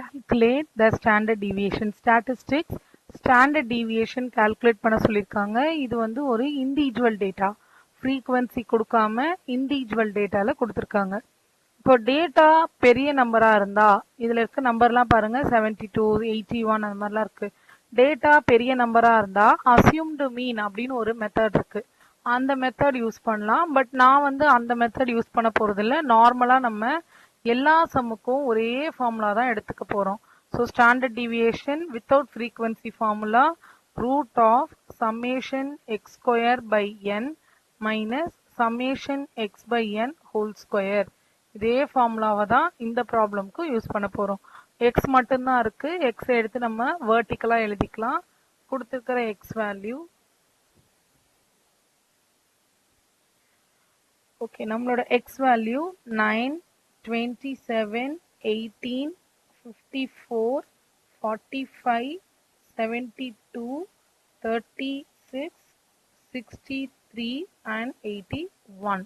calculate the standard deviation. Statistics standard deviation calculate பண்ண சொல்லிருக்காங்க. இது வந்து ஒரு individual data. frequency கொடுக்காம individual dataல கொடுத்திருக்காங்க. இப்போ டேட்டா பெரிய நம்பரா இருந்தா இதுல இருக்க நம்பர்லாம் பாருங்க 72 81 அந்த மாதிரிலாம் இருக்கு. டேட்டா பெரிய நம்பரா இருந்தா assumed mean அப்படின்னு ஒரு மெத்தட் இருக்கு. அந்த மெத்தட் யூஸ் பண்ணலாம். பட் நான் வந்து அந்த மெத்தட் யூஸ் பண்ண போறது இல்ல. நார்மலா நம்ம எல்லா சம்முக்கும் ஒரே ஃபார்முலா தான் எடுத்துக்க போறோம். So standard deviation without frequency formula root of summation x square by n minus summation x by n whole square. இதே ஃபார்முலாவை தான் இந்த ப்ராப்ளம்க்கு யூஸ் பண்ண போறோம். எக்ஸ் மட்டும்தான் இருக்கு. எக்ஸ் எடுத்து நம்ம வெர்டிக்கலா எழுதிக்கலாம். கொடுத்துருக்கிற எக்ஸ் வேல்யூ ஓகே. நம்மளோட X value 9 27 18 54 45 72 36 63 and 81.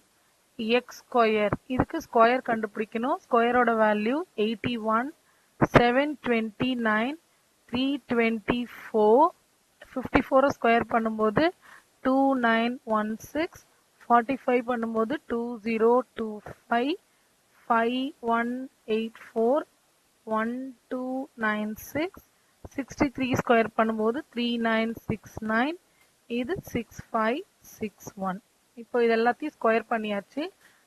X square இதுக்கு ஸ்கொயர் கண்டுபிடிக்கணும். ஸ்கொயரோட வேல்யூ 81 729 324 54 ஸ்கொயர் பண்ணும்போது 2916 45 பண்ணும்போது 2025 5184 1296 63 ஸ்கொயர் பண்ணும்போது 3969 இது 6561. இப்போ இது எல்லாத்தையும் ஸ்கொயர் பண்ணியாச்சு.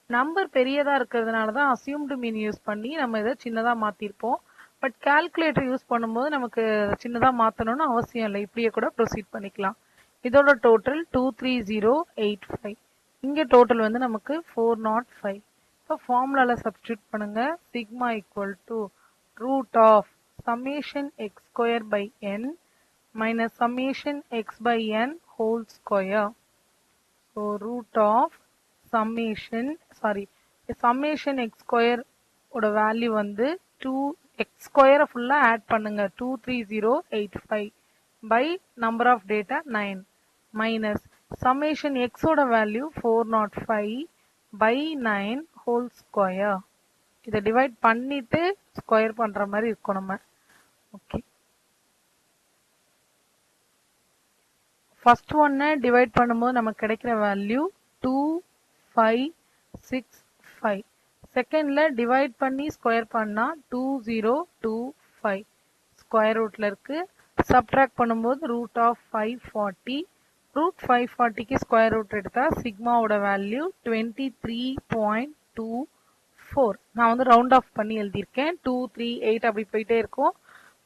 நம்பர் பெரியதா இருக்கிறதுனால தான் அசியூம்டு மீன் யூஸ் பண்ணி நம்ம இதை சின்னதா மாத்திருப்போம். பட் கால்குலேட்டர் யூஸ் பண்ணும்போது நமக்கு சின்னதா மாத்தணும்னு அவசியம் இல்லை. இப்படியே கூட ப்ரொசீட் பண்ணிக்கலாம். இதோட டோட்டல் 23085. இங்க டோட்டல் வந்து நமக்கு 405. இப்போ ஃபார்முலால சப்ஸ்டியூட் பண்ணுங்க. Sigma equal to root of summation x square by n minus summation x by n whole square. So root of summation x square ஓட வேல்யூ வந்து 2 எக்ஸ் ஸ்கொயரை ஃபுல்லா ஆட் பண்ணுங்க 23085 by number of data 9 minus summation x ஓட value 405 by 9 whole square. இதை divide பண்ணிட்டு square பண்ற மாதிரி இருக்கும் நம்ம. ஓகே, ஃபர்ஸ்ட் ஒன்னை டிவைட் பண்ணும்போது நமக்கு கிடைக்கிற வேல்யூ 2565. செகண்ட்ல டிவைட் பண்ணி ஸ்கொயர் பண்ணா 2025 ஸ்கொயர் ரூட்ல இருக்கு. சப்ட்ராக்ட் பண்ணும்போது ரூட் ஆஃப் 540. ரூட் 540க்கு ஸ்கொயர் ரூட் எடுத்தா சிக்மாவோட வேல்யூ 23.24. நான் வந்து ரவுண்ட் ஆஃப் பண்ணி எழுதியிருக்கேன். 238 அப்படி போயிட்டே இருக்கும்.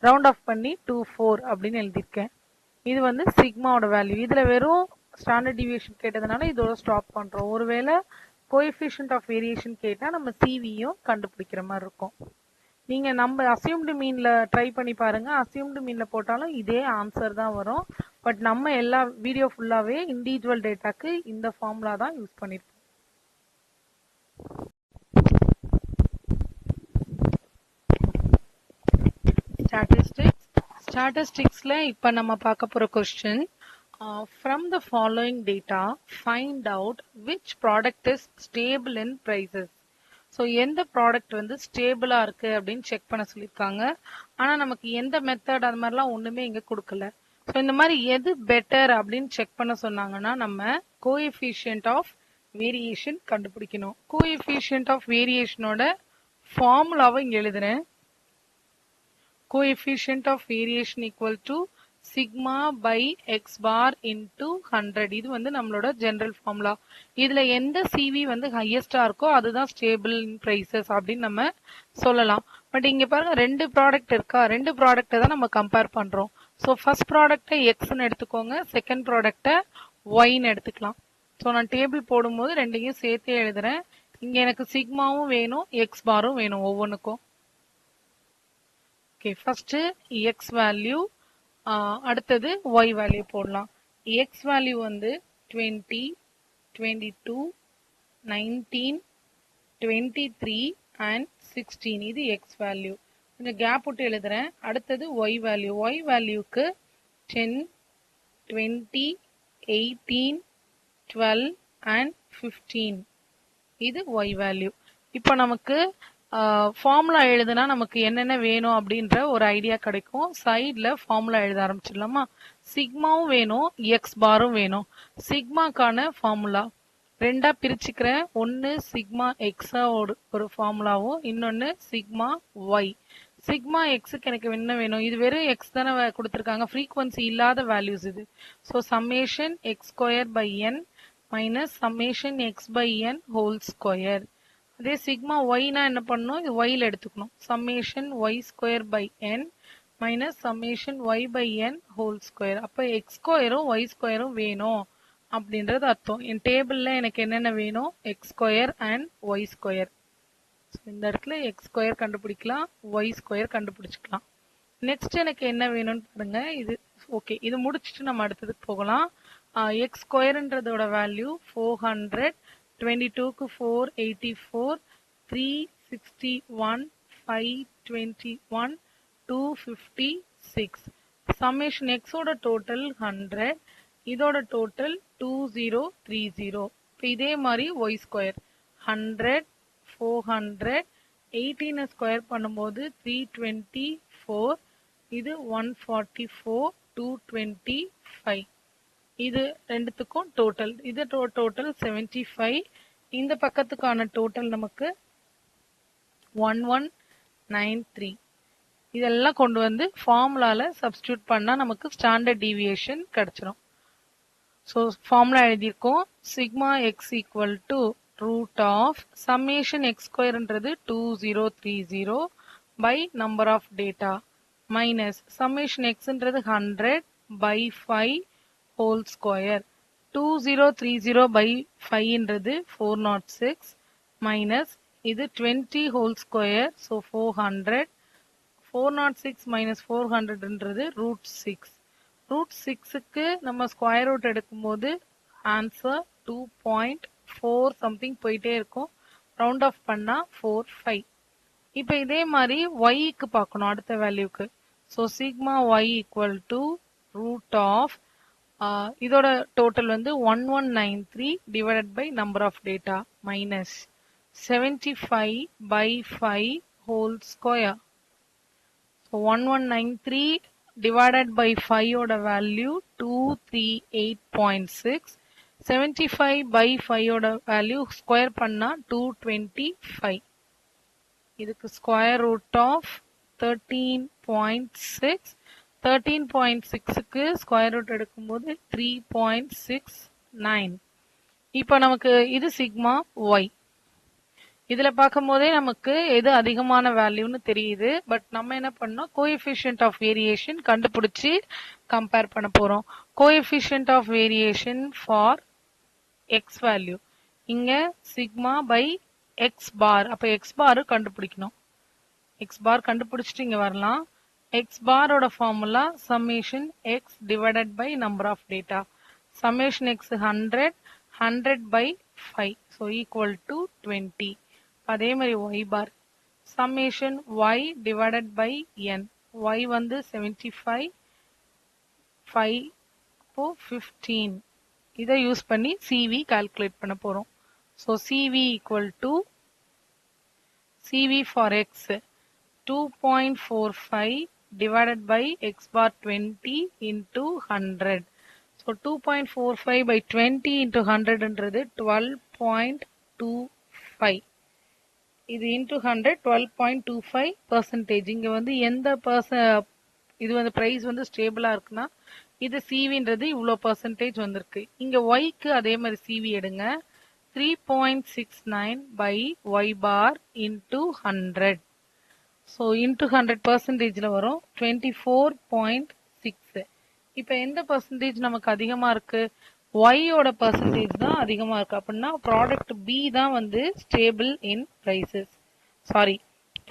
ரவுண்ட் ஆஃப் பண்ணி 24 அப்படின்னு எழுதியிருக்கேன். இது வந்து சிக்மாவோட வேல்யூ. இதுல வெறும் ஸ்டாண்டர்ட் டிவியேஷன் கேட்டதுனால இதோட ஸ்டாப் பண்றோம். ஒருவேளை கோஎஃபிஷியன்ட் ஆஃப் வேரியேஷன் கேட்டா நம்ம சிவியும் கண்டுபிடிக்கிற மாதிரி இருக்கும். நீங்க நம்ம அசியூம்டு மீன்ல ட்ரை பண்ணி பாருங்க. அசியூம்டு மீன்ல போட்டாலும் இதே ஆன்சர் தான் வரும். பட் நம்ம எல்லா வீடியோ ஃபுல்லாவே இண்டிவிஜுவல் டேட்டாக்கு இந்த ஃபார்முலா தான் யூஸ் பண்ணிருப்போம். ஸ்டாட்டிஸ்டிக்ஸ்ல இப்ப நம்ம பார்க்க போற question, from the following data find out which product is stable in prices. So எந்த ப்ராடக்ட் வந்து ஸ்டேபிளா இருக்கு அப்படின்னு செக் பண்ண சொல்லியிருக்காங்க. ஆனா நமக்கு எந்த மெத்தட் அது மாதிரிலாம் ஒண்ணுமே இங்க கொடுக்கல. ஸோ இந்த மாதிரி எது பெட்டர் அப்படின்னு செக் பண்ண சொன்னாங்கன்னா நம்ம கோஎஃபிஷியன்ட் ஆஃப் வேரியேஷன் கண்டுபிடிக்கணும். கோஎஃபிஷியன்ட் ஆஃப் வேரியேஷனோட ஃபார்முலாவை இங்க எழுதுறேன். Coefficient of variation equal to sigma by x bar into 100. இது வந்து நம்மளோட ஜெனரல் ஃபார்முலா. இதுல எந்த சிவி வந்து ஹையஸ்டா இருக்கோ அதுதான் ஸ்டேபிள் இன் பிரைசஸ் அப்படின்னு நம்ம சொல்லலாம். பட் இங்க பாருங்க ரெண்டு ப்ராடக்ட் இருக்கா, ரெண்டு ப்ராடக்ட்டை தான் நம்ம கம்பேர் பண்றோம். ஸோ ஃபர்ஸ்ட் ப்ராடக்ட்டை எக்ஸ்ன்னு எடுத்துக்கோங்க, செகண்ட் ப்ராடக்ட்டை ஒய்ன்னு எடுத்துக்கலாம். ஸோ நான் டேபிள் போடும்போது ரெண்டையும் சேர்த்தே எழுதுறேன். இங்க எனக்கு சிக்மாவும் வேணும் எக்ஸ் பாரும் வேணும் ஒவ்வொன்றுக்கும். ஓகே, ஃபர்ஸ்ட் எக்ஸ் வேல்யூ, அடுத்தது ஒய் வேல்யூ போடலாம். எக்ஸ் வேல்யூ வந்து 20 22 19 23 and 16. இது எக்ஸ் வேல்யூ. கொஞ்சம் கேப் விட்டு எழுதுறேன். அடுத்தது ஒய் வேல்யூ. Y வேல்யூக்கு 10 20 18 12 and 15. இது ஒய் வேல்யூ. இப்போ நமக்கு ஃபார்முலா எழுதுனா நமக்கு என்னென்ன வேணும் அப்படின்ற ஒரு ஐடியா கிடைக்கும். சைடில் ஃபார்முலா எழுத ஆரம்பிச்சிடலாமா? சிக்மாவும் வேணும், எக்ஸ் பாரும் வேணும். சிக்மாக்கான ஃபார்முலா ரெண்டா பிரிச்சுக்கிறேன். ஒன்று சிக்மா எக்ஸா ஒரு ஃபார்முலாவும், இன்னொன்று சிக்மா ஒய். சிக்மா எக்ஸுக்கு எனக்கு என்ன வேணும்? இது வெறும் எக்ஸ் தானே கொடுத்துருக்காங்க, ஃப்ரீக்வன்சி இல்லாத வேல்யூஸ் இது. So summation x square by n minus summation x by n whole square. அதே சிக்மா ஒய்னா என்ன பண்ணணும்? இது ஒய்ல எடுத்துக்கணும். Summation y square by n minus summation y by n whole square. அப்போ எக்ஸ் ஸ்கொயரும் ஒய் ஸ்கொயரும் வேணும் அப்படின்றது அர்த்தம். என் டேபிளில் எனக்கு என்னென்ன வேணும்? X square and y square. இந்த இடத்துல எக்ஸ் ஸ்கொயர் கண்டுபிடிக்கலாம், ஒய் ஸ்கொயர் கண்டுபிடிச்சிக்கலாம். நெக்ஸ்ட் எனக்கு என்ன வேணும்னு பாருங்க. இது ஓகே, இது முடிச்சுட்டு நம்ம அடுத்ததுக்கு போகலாம். எக்ஸ் ஸ்கொயர்ன்றதோட வேல்யூ 400, 22க்கு 484, 361, 521, 256. சம்மேஷன் எக்ஸோட டோட்டல் 100, இதோட டோட்டல் 2030. இப்போ இதே மாதிரி ஒய் ஸ்கொயர் 100, 400, 18 ஸ்கொயர் பண்ணும்போது 324, இது 144, 225. இது ரெண்டுத்துக்கும் டோட்டல். இது டோட்டல் 75. இந்த பக்கத்துக்கான டோட்டல் நமக்கு 1193. இதெல்லாம் கொண்டு வந்து ஃபார்முலால சப்ஸ்டியூட் பண்ணா நமக்கு ஸ்டாண்டர்ட் டீவியேஷன் கிடைச்சிடும். ஸோ ஃபார்முலா எழுதியிருக்கோம். Sigma x equal to root of summation x ஸ்கொயர்ன்றது 2030 by number of data minus summation எக்ஸ்ன்றது 100 பை 5 whole square. 2030 by 5ன்றது 406 minus இது 20 whole square, so 400. 406 minus 400ன்றது root 6. root 6க்கு நம்ம ஸ்கொயர் ரூட் எடுக்கும்போது answer 2.4 something போயிட்டே இருக்கும். Round of பண்ணா 45. இப்போ இதே மாதிரி ஒய்க்கு பார்க்கணும் அடுத்த வேல்யூக்கு. So sigma y equal to root of இதோட டோட்டல் வந்து 1193 divided by number of data minus 75 by 5 whole square. So 1193 divided by 5 ஓட value 238.6. 75 by 5 ஓட value square பண்ணா 225. இதுக்கு square root of 13.6. 13.6க்கு ஸ்கொயர் ரூட் எடுக்கும்போது 3.69. இப்போ நமக்கு இது சிக்மா ஒய். இதுல பார்க்கும் போதே நமக்கு எது அதிகமான வேல்யூன்னு தெரியுது. பட் நம்ம என்ன பண்ணோம்? கோஎஃபிஷியன்ட் ஆஃப் வேரியேஷன் கண்டுபிடிச்சி கம்பேர் பண்ண போறோம். Coefficient of variation for x value இங்க சிக்மா பை எக்ஸ் பார். அப்ப எக்ஸ் பார் கண்டுபிடிக்கணும். எக்ஸ் பார் கண்டுபிடிச்சிட்டு இங்க வரலாம். x bar ஓட formula summation x divided by number of data. Summation x 100, 100 by 5, so equal to 20. அதே மாதிரி y bar summation y divided by n. y வந்து 75, 5 இப்போ 15. இதை யூஸ் பண்ணி CV calculate பண்ண போறோம். So CV equal to CV for x 2.45 divided by x bar 20 into 100. So 2.45 by 20 into 100 ன்றது 12.25. இது into 100 12.25%. இங்க வந்து எந்த இது வந்து பிரைஸ் வந்து ஸ்டேபிளா இருக்குன்னா இது CVன்றது இவ்வளோ percentage வந்திருக்கு. இங்க Yக்கு அதே மாதிரி CV எடுங்க. 3.69 by Y bar into 100. So into 100%ல வரும் 24.6. இப்போ எந்த பர்சன்டேஜ் நமக்கு அதிகமாக இருக்கு? ஒய்யோட பர்சன்டேஜ் தான் அதிகமாக இருக்கு. அப்படின்னா ப்ராடக்ட் பி தான் வந்து stable in prices. Sorry,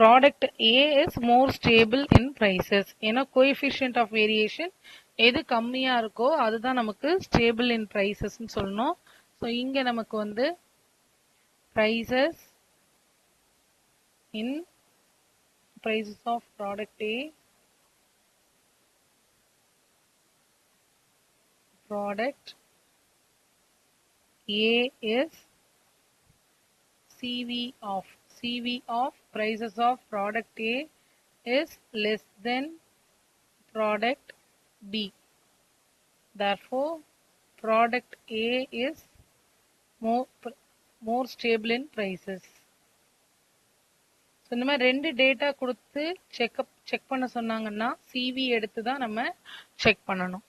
product A is more stable in prices. ஏன்னா கோஎஃபிஷியன்ட் ஆஃப் வேரியேஷன் எது கம்மியாக இருக்கோ அதுதான் நமக்கு ஸ்டேபிள் இன் ப்ரைசஸ்ன்னு சொல்லணும். ஸோ இங்கே நமக்கு வந்து prices in prices of product A, product A is CV of CV of prices of product A is less than product B. Therefore, product A is more stable in prices. So இந்த மாதிரி 2 data கொடுத்து check பண்ண சொன்னாங்கன்னா CV எடுத்து தான் நம்ம check பண்ணணும்.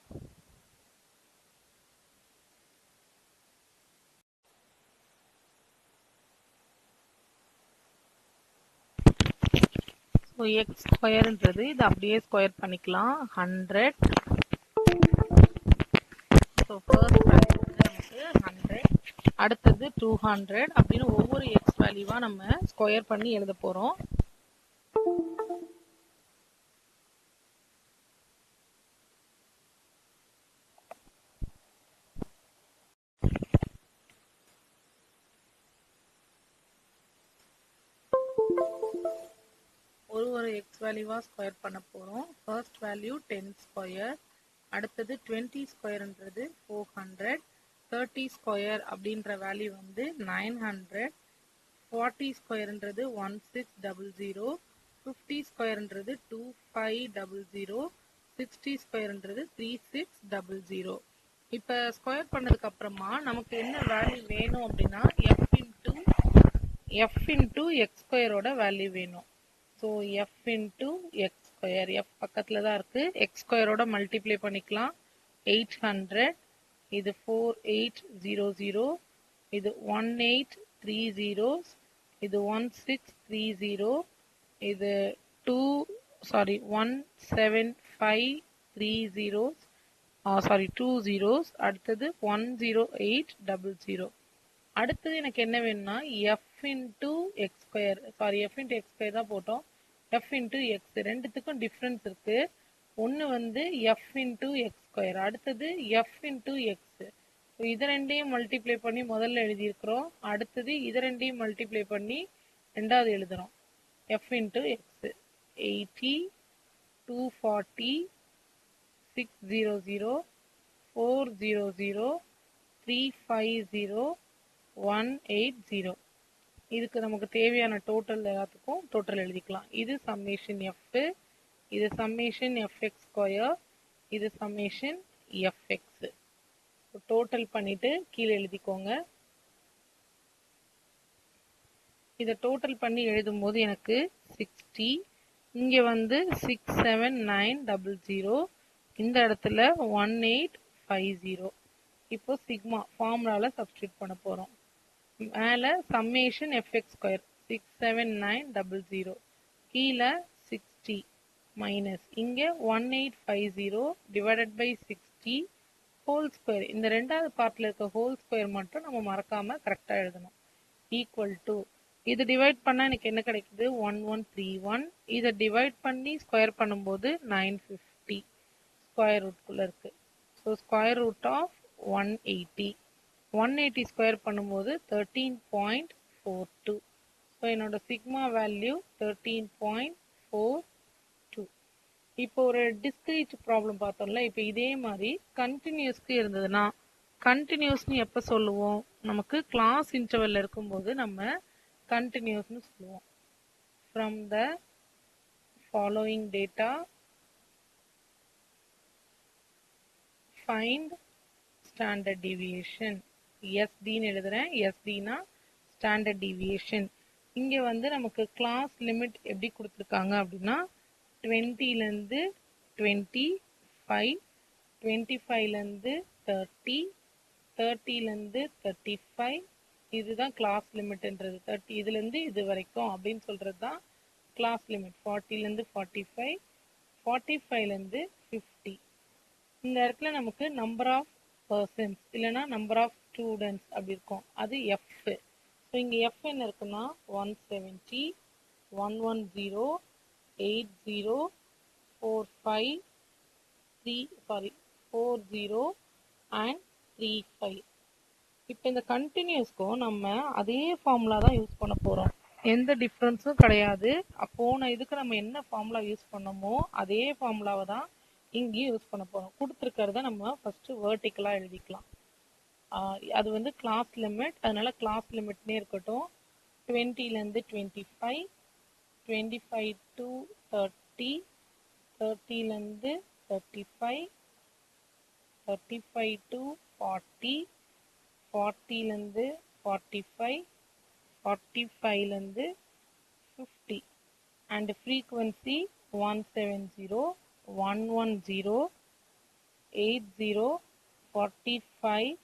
So X ஸ்கொயர்ன்றது இது அப்படியே ஸ்கொயர் பண்ணிக்கலாம் 100. ஸோ ஃபர்ஸ்ட் வேல்யூ வந்து நமக்கு 100, அடுத்தது 200 அப்படின்னு ஒவ்வொரு எக்ஸ் வேல்யூவா நம்ம ஸ்கொயர் பண்ணி எழுத போறோம். ஒரு எக்ஸ் வேல்யூவா ஸ்கொயர் பண்ண போறோம். ஃபர்ஸ்ட் வேல்யூ 10 ஸ்கொயர், அடுத்தது 20 ஸ்கொயர்ன்றது 400, 30 ஸ்கொயர் அப்படின்ற வேல்யூ வந்து 900, 40 ஸ்கொயர்ன்றது 1600, 50 ஸ்கொயர்ன்றது 2500, 60 ஸ்கொயர்ன்றது 3600. இப்ப ஸ்கொயர் பண்ணதுக்கு அப்புறமா நமக்கு என்ன வேல்யூ வேணும் அப்படின்னா f இன்டூ எக்ஸ் ஸ்கொயரோட வேல்யூ வேணும். So f into X square, f பக்கத்துல தான் இருக்கு, எக்ஸ் ஸ்கொயரோட மல்டிப்ளை பண்ணிக்கலாம். 800, இது 4800, இது 1830, இது 1630, இது 17530, 2 zeros, அடுத்தது 10800. அடுத்தது எனக்கு என்ன வேணும்னா f into X square, f into X square தான் போட்டோம், f இன்டூ எக்ஸ். ரெண்டுத்துக்கும் டிஃப்ரென்ஸ் இருக்கு. ஒன்று வந்து f இன்டூ எக்ஸ் ஸ்கொயர், அடுத்தது f இன்டூ எக்ஸ். இதை ரெண்டையும் மல்டிப்ளை பண்ணி முதல்ல எழுதியிருக்கிறோம், அடுத்தது இதை ரெண்டையும் மல்டிப்ளை பண்ணி ரெண்டாவது எழுதுறோம். f into X 80, 240, 600, 400, 350, 180. இதுக்கு நமக்கு தேவையான டோட்டல் எல்லாத்துக்கும் டோட்டல் எழுதிக்கலாம். இது சம்மேஷன் f, இது சம்மேஷன் fx ஸ்கொயர், இது சம்மேஷன் fx. டோட்டல் பண்ணிட்டு கீழே எழுதிக்கோங்க. இதை டோட்டல் பண்ணி எழுதும் போது எனக்கு 60, இங்க வந்து 67900, இந்த இடத்துல 1850. இப்போ சிக்மா ஃபார்முலால சப்ஸ்டியூட் பண்ண போறோம். மேல சம்மேஷன் fx ஸ்கொயர் 67900, கீழே 60 மைனஸ் இங்க 1850 டிவைடட் பை 60 ஹோல் ஸ்கொயர். இந்த ரெண்டாவது பார்ட்ல இருக்க ஹோல் ஸ்கொயர் மட்டும் நம்ம மறக்காம கரெக்டா எழுதணும். ஈக்குவல் டு, இது டிவைட் பண்ணா எனக்கு என்ன கிடைக்குது 1131. இதை டிவைட் பண்ணி ஸ்கொயர் பண்ணும்போது 950 ஸ்கொயர் ரூட்குள்ள இருக்கு. So square root of 180 square பண்ணும்போது 13.42. ஸோ என்னோட சிக்மா வேல்யூ 13.42. இப்போ ஒரு டிஸ்கிரீட் ப்ராப்ளம் பார்த்தோம்ல, இப்போ இதே மாதிரி கண்டினியூஸ்க்கு இருந்ததுன்னா, கண்டினியூஸ்னு எப்போ சொல்லுவோம், நமக்கு கிளாஸ் இன்டர்வெல்ல இருக்கும்போது நம்ம கண்டினியூஸ்னு சொல்லுவோம். From the following data find standard deviation. எஸ்டின்னு எழுதுறேன், எஸ்டினா ஸ்டாண்டர்ட் டீவியேஷன். இங்க வந்து நமக்கு கிளாஸ் லிமிட் எப்படி கொடுத்துருக்காங்க அப்படின்னா 20லேருந்து 25, 25லேருந்து 30, 30லேருந்து 35. இதுதான் கிளாஸ் லிமிட்ன்றது. 30 இதுலேருந்து இது வரைக்கும் அப்படின்னு சொல்றது தான் கிளாஸ் லிமிட். 40லேருந்து 45, 45லேருந்து 50. இந்த இடத்துல நமக்கு நம்பர் ஆஃப் பர்சன்ஸ் இல்லைன்னா நம்பர் ஆஃப் ஸ்டூடெண்ட்ஸ் அப்படி இருக்கும், அது எஃப். ஸோ இங்கே எஃப் என்ன இருக்குன்னா 170, 110, 80, 45, 40 அண்ட் 35. இப்போ இந்த கண்டினியூஸ்க்கும் நம்ம அதே ஃபார்முலா தான் யூஸ் பண்ண போகிறோம், எந்த டிஃப்ரென்ஸும் கிடையாது. போன இதுக்கு நம்ம என்ன ஃபார்முலா யூஸ் பண்ணோமோ அதே ஃபார்முலாவை தான் இங்கேயும் யூஸ் பண்ண போகிறோம். கொடுத்துருக்கிறத நம்ம ஃபஸ்ட்டு வேர்ட்டிக்கலாக எழுதிக்கலாம். அது வந்து கிளாஸ் லிமிட், அதனால கிளாஸ் லிமிட்னே இருக்கட்டும். 20லேருந்து 25, 25 to 30, 30லேருந்து 35, 35 to 40, 40லேருந்து 45, 45லேருந்து 50 and frequency 170, 110, 80, 45,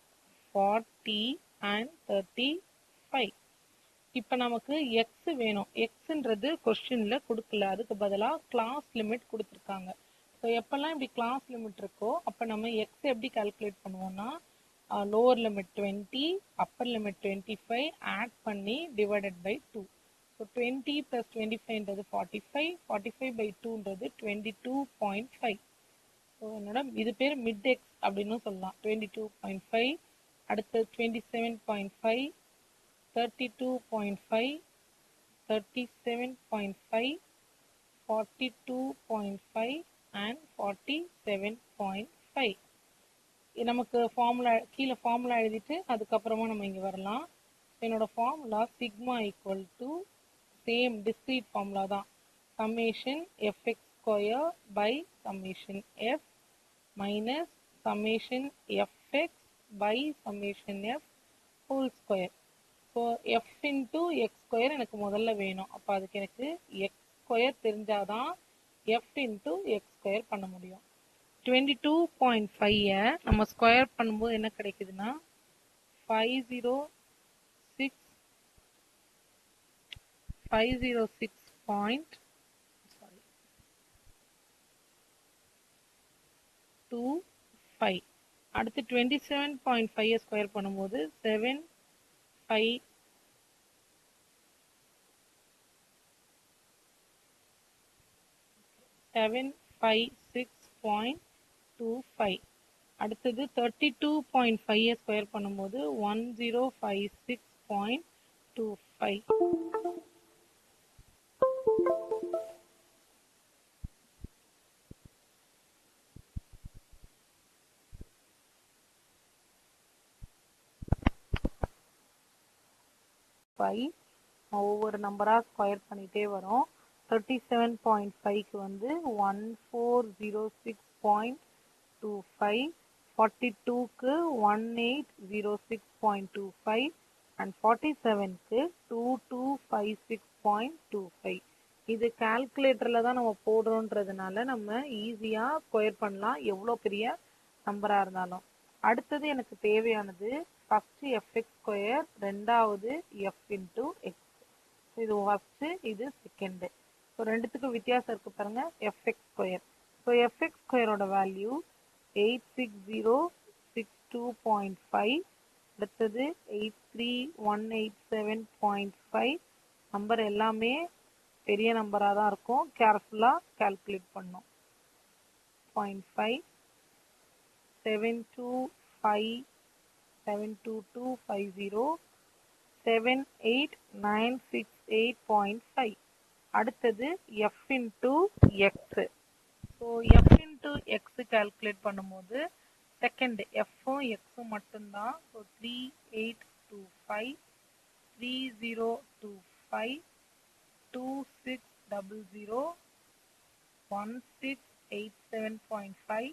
40 and 35. இப்போ நமக்கு எக்ஸ் வேணும். எக்ஸ்ன்றது கொஸ்டின்ல கொடுக்கல, அதுக்கு பதிலாக கிளாஸ் லிமிட் கொடுத்துருக்காங்க. ஸோ எப்பெல்லாம் இப்படி கிளாஸ் லிமிட் இருக்கோ அப்போ நம்ம எக்ஸ் எப்படி கால்குலேட் பண்ணுவோம்னா lower limit 20, upper limit 25 add பண்ணி டிவைடட் பை 2. ஸோ 20 + 25ன்றது 45, 45 by 2ன்றது 22.5. ஸோ என்னோட இது பேர் மிட் எக்ஸ் அப்படின்னு சொல்லலாம். 22.5, அடுத்து 27.5, 32.5, 37.5, 42.5 and 47.5. நமக்கு ஃபார்முலா கீழே ஃபார்முலா எழுதிட்டு அதுக்கப்புறமா நம்ம இங்கே வரலாம். என்னோட formula sigma equal to same discrete formula தான், summation f x square by summation f minus summation f x by summation f whole square. So f into x square எனக்கு முதல்ல வேணும். அப்போ அதுக்கு எனக்கு எக்ஸ் ஸ்கொயர் தெரிஞ்சாதான் எஃப் இன்ட்டு எக்ஸ் ஸ்கொயர் பண்ண முடியும். 22.5 நம்ம ஸ்கொயர் பண்ணும்போது என்ன கிடைக்குதுன்னா 506.25. அடுத்து 27.5 ஸ்கொயர் பண்ணும்போது 756.25. அடுத்தது 32.5 ஸ்கொயர் பண்ணும்போது 1056.25. ஒவ்வொரு நம்பரா ஸ்கொயர் பண்ணிட்டே வரும். 37.5க்கு வந்து 1406.25, 42க்கு 1806.25 and 47க்கு 2256.25. இது கால்குலேட்டர்ல தான் நம்ம போடுறோன்றதுனால நம்ம ஈஸியா ஸ்கொயர் பண்ணலாம் எவ்வளோ பெரிய நம்பரா இருந்தாலும். அடுத்தது எனக்கு தேவையானது ஃபர்ஸ்ட் எஃப்எக்ஸ் ஸ்கொயர், ரெண்டாவது எஃப் இன்டூ எக்ஸ். இது ஃபர்ஸ்ட், இது செகண்ட். ஸோ ரெண்டுத்துக்கும் வித்தியாசம் இருக்கு பாருங்க. எஃப்எக்ஸ் ஸ்கொயர், ஸோ எஃப்எக்ஸ் ஸ்கொயரோட வேல்யூ 86062.5, அடுத்தது 83187.5. நம்பர் எல்லாமே பெரிய நம்பராக தான் இருக்கும், கேர்ஃபுல்லாக கால்குலேட் பண்ணும். 0.5, 72250, 78968.5. அடுத்தது F into X. So F into X calculate பண்ணும்போது செகண்ட் எஃப்பும் எக்ஸும் மட்டும்தான். ஸோ 3825, 3025, 2600, 1687.5,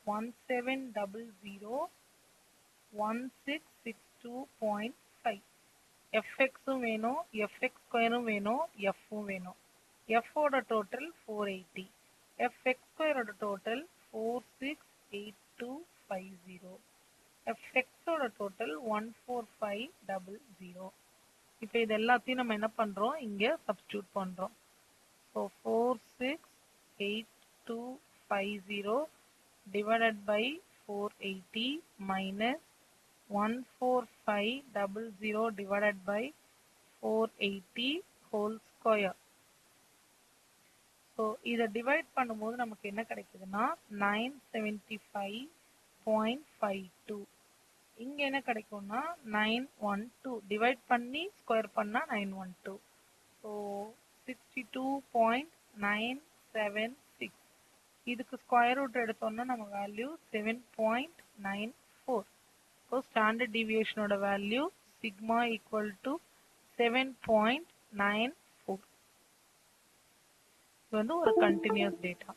1700, 1662.5. எஃப்எக்ஸும் வேணும், எஃப்எக்ஸ் ஸ்கொயரும் வேணும், எஃப்பும் வேணும். எஃப்போட டோட்டல் 480, எஃப்எக்ஸ் ஸ்கொயரோட டோட்டல் 468250, எஃப்எக்ஸோட டோட்டல் 14500. இப்போ இது எல்லாத்தையும் நம்ம என்ன பண்றோம், இங்க சப்ஸ்டியூட் பண்றோம். So 46850 divided by 480 minus 14500 divided by 480 whole square. So இதை டிவைட் பண்ணும்போது நமக்கு என்ன கிடைக்குதுன்னா 975.52. இங்க என்ன கிடைக்கும்னா 912 டிவைட் பண்ணி ஸ்கொயர் பண்ணா 912. ஸோ 62.976. இதுக்கு ஸ்கொயர் ரூட் எடுத்தோம்னா நம்ம வேல்யூ 7.94. ஸோ ஸ்டாண்டர்ட் டீவியேஷனோட வேல்யூ சிக்மா ஈக்குவல் டு 7.94. இது வந்து ஒரு கண்டினியூஸ் டேட்டா.